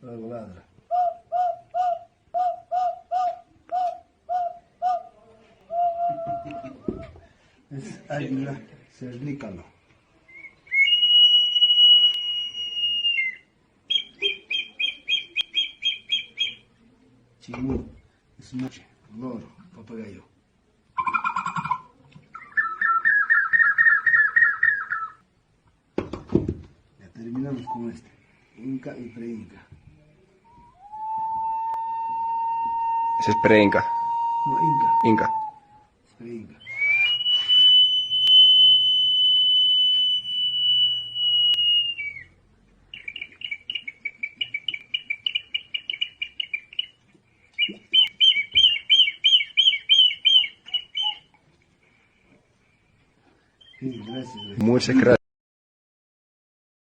Luego ladra. Es águila cernícalo. Chimú, es noche, loro, papagayo. Ya terminamos con este, inca y preinca. Ese es pre-inca. No, inca, Inca. preinca. Sí, gracias. Muchas gracias.